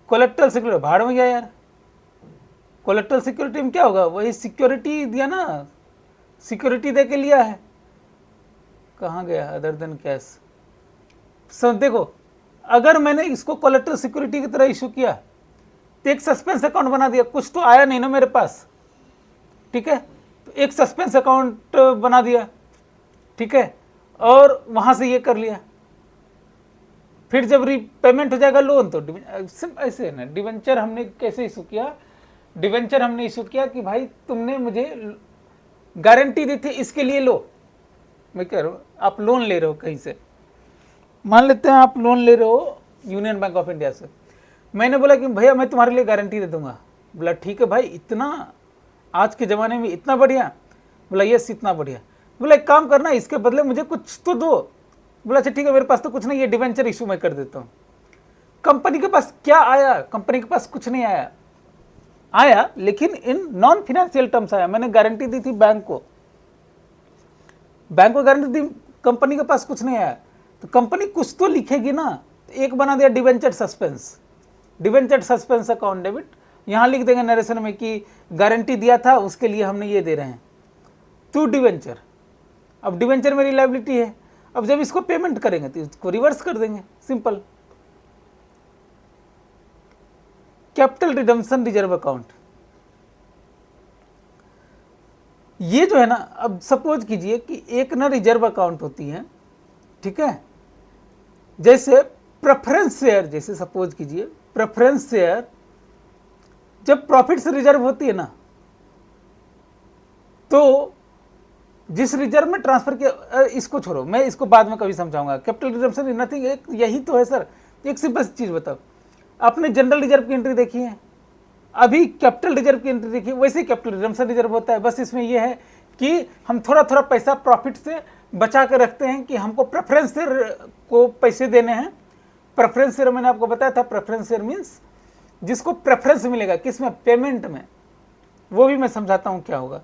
कोलेक्टरल सिक्योरिटी भाड़ में गया यार, कोलेक्टरल सिक्योरिटी में क्या होगा, वही सिक्योरिटी दिया ना, सिक्योरिटी दे के लिया है, कहाँ गया अदर देन कैश। सो देखो अगर मैंने इसको कोलेक्टरल सिक्योरिटी की तरह इशू किया तो एक सस्पेंस अकाउंट बना दिया, कुछ तो आया नहीं ना मेरे पास, ठीक है, तो एक सस्पेंस अकाउंट बना दिया, ठीक है, और वहां से ये कर लिया। फिर जब रीपेमेंट हो जाएगा लोन तो ऐसे है ना, डिवेंचर हमने कैसे इशू किया, डिवेंचर हमने इशू किया कि भाई तुमने मुझे गारंटी दी थी इसके लिए लो, मैं कह रहा हूँ आप लोन ले रहे हो कहीं से, मान लेते हैं आप लोन ले रहे हो यूनियन बैंक ऑफ इंडिया से, मैंने बोला कि भैया मैं तुम्हारे लिए गारंटी दे दूंगा। बोला ठीक है भाई, इतना आज के ज़माने में इतना बढ़िया। बोला यस इतना बढ़िया। बोला एक काम करना, इसके बदले मुझे कुछ तो दो। बोला अच्छा ठीक है, मेरे पास तो कुछ नहीं, ये डिवेंचर इशू मैं कर देता हूँ। कंपनी के पास क्या आया? कंपनी के पास कुछ नहीं आया, आया लेकिन इन नॉन फिनेंशियल टर्म्स आया। मैंने गारंटी दी थी बैंक को, बैंक को गारंटी दी, कंपनी के पास कुछ नहीं आया। तो कंपनी कुछ तो लिखेगी ना। एक बना दिया debenture suspense, debenture suspense account debit. यहाँ लिख देंगे नरेशन में कि गारंटी दिया था उसके लिए हमने ये दे रहे हैं टू डिवेंचर। अब डिवेंचर मेरी लायबिलिटी है, अब जब इसको पेमेंट करेंगे तो इसको रिवर्स कर देंगे, simple. Capital redemption reserve account, ये जो है ना, अब सपोज कीजिए कि एक ना रिजर्व अकाउंट होती है, ठीक है, जैसे प्रेफरेंस शेयर, जैसे सपोज कीजिए प्रेफरेंस शेयर जब प्रॉफिट से रिजर्व होती है ना, तो जिस रिजर्व में ट्रांसफर किया, इसको छोड़ो, मैं इसको बाद में कभी समझाऊंगा। कैपिटल रिडम्पशन इज नथिंग, एक यही तो है सर। एक सिंपल चीज बताओ, आपने जनरल रिजर्व की एंट्री देखी है, अभी कैपिटल रिजर्व की एंट्री देखी, वैसे ही कैपिटल रिडम्पशन रिजर्व होता है। बस इसमें यह है कि हम थोड़ा थोड़ा पैसा प्रॉफिट से बचा कर रखते हैं कि हमको प्रेफरेंस शेयर को पैसे देने हैं। प्रेफरेंस शेयर मैंने आपको बताया था, प्रेफरेंस शेयर मीन्स जिसको प्रेफरेंस मिलेगा, किसमें? पेमेंट में। वो भी मैं समझाता हूँ क्या होगा।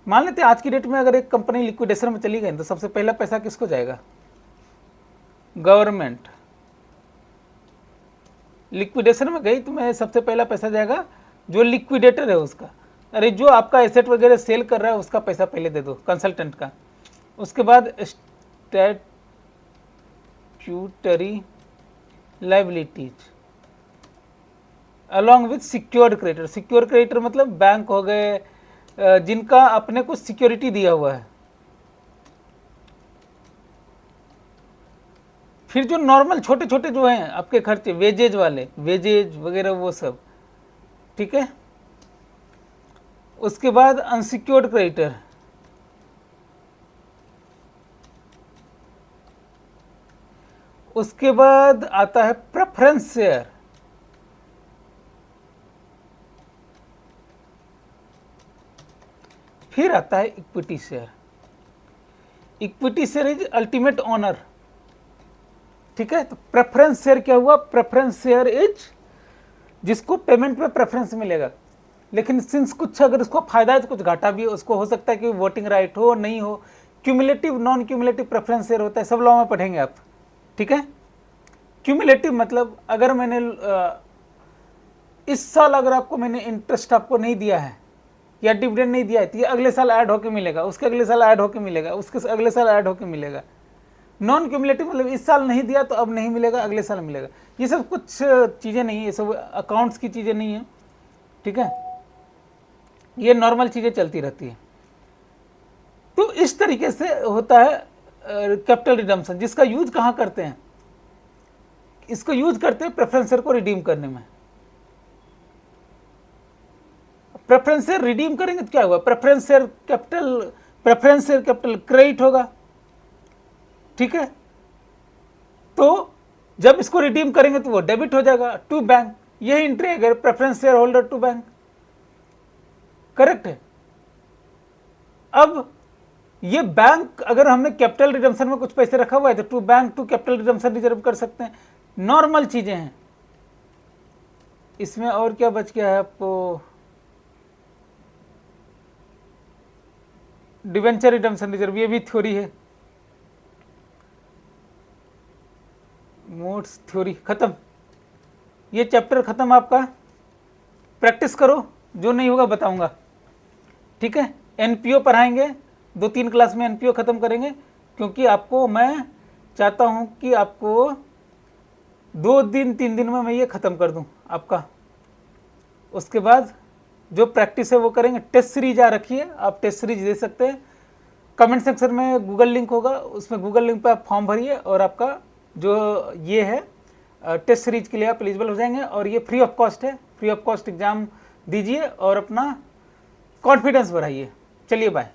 मान लेते हैं आज की डेट में अगर एक कंपनी लिक्विडेशन में चली गई तो सबसे पहला पैसा किसको जाएगा? गवर्नमेंट। लिक्विडेशन में गई तो मैं सबसे पहला पैसा जाएगा जो लिक्विडेटर है उसका। अरे जो आपका एसेट वगैरह सेल कर रहा है उसका पैसा पहले दे दो, कंसल्टेंट का। उसके बाद statutory liabilities along with secured creditor. Secure creditor मतलब बैंक हो गए, जिनका अपने को सिक्योरिटी दिया हुआ है। फिर जो नॉर्मल छोटे छोटे जो हैं आपके खर्चे, वेजेज वाले, वेजेज वगैरह वो सब, ठीक है। उसके बाद अनसिक्योर्ड क्रेडिटर, उसके बाद आता है प्रेफरेंस शेयर, फिर आता है equity share. Equity share is ultimate owner, ठीक है। तो प्रेफरेंस शेयर क्या हुआ? प्रेफरेंस शेयर इज जिसको पेमेंट में प्रेफरेंस मिलेगा, लेकिन सिंस कुछ अगर उसको फायदा है तो कुछ घाटा भी है, उसको हो सकता है कि वोटिंग राइट हो, नहीं हो। Cumulative non cumulative preference share होता है, सब लॉ में पढ़ेंगे आप, ठीक है। क्यूमुलेटिव मतलब अगर मैंने इस साल अगर आपको मैंने इंटरेस्ट आपको नहीं दिया है या डिविडेंड नहीं दिया है तो ये अगले साल ऐड होकर मिलेगा, उसके अगले साल ऐड होकर मिलेगा, उसके अगले साल ऐड होकर मिलेगा। नॉन क्यूमुलेटिव मतलब इस साल नहीं दिया तो अब नहीं मिलेगा, अगले साल मिलेगा। ये सब कुछ चीज़ें नहीं है, ये सब अकाउंट्स की चीज़ें नहीं है, ठीक है। ये नॉर्मल चीज़ें चलती रहती है। तो इस तरीके से होता है कैपिटल रिडम्पशन, जिसका यूज कहाँ करते हैं? इसको यूज करते हैं प्रेफरेंस शेयर को रिडीम करने में। प्रेफरेंस शेयर रिडीम करेंगे तो क्या होगा? प्रेफरेंस शेयर कैपिटल क्रेडिट होगा, ठीक है। तो जब इसको रिडीम करेंगे तो वो डेबिट हो जाएगा टू बैंक। यही एंट्री है preference share holder to bank, correct है। अब ये बैंक अगर हमने कैपिटल रिडम्पशन में कुछ पैसे रखा हुआ है तो to bank to capital redemption reserve कर सकते हैं, नॉर्मल चीजें हैं। इसमें और क्या बच गया है आपको? डिवेंचर रिडम्पशन रिजर्व, ये भी थ्योरी है, मोड्स थ्योरी खत्म। ये चैप्टर खत्म आपका। प्रैक्टिस करो, जो नहीं होगा बताऊंगा, ठीक है। एनपीओ पढ़ाएंगे, 2-3 क्लास में एनपीओ खत्म करेंगे, क्योंकि आपको मैं चाहता हूं कि आपको 2-3 दिन में मैं ये खत्म कर दूं आपका। उसके बाद जो प्रैक्टिस है वो करेंगे। टेस्ट सीरीज आ रखी है, आप टेस्ट सीरीज दे सकते हैं। कमेंट सेक्शन में गूगल लिंक होगा, उसमें गूगल लिंक पे आप फॉर्म भरिए और आपका जो ये है टेस्ट सीरीज के लिए आप एलिजिबल हो जाएंगे। और ये फ्री ऑफ कॉस्ट है, फ्री ऑफ कॉस्ट एग्जाम दीजिए और अपना कॉन्फिडेंस बढ़ाइए। चलिए बाय।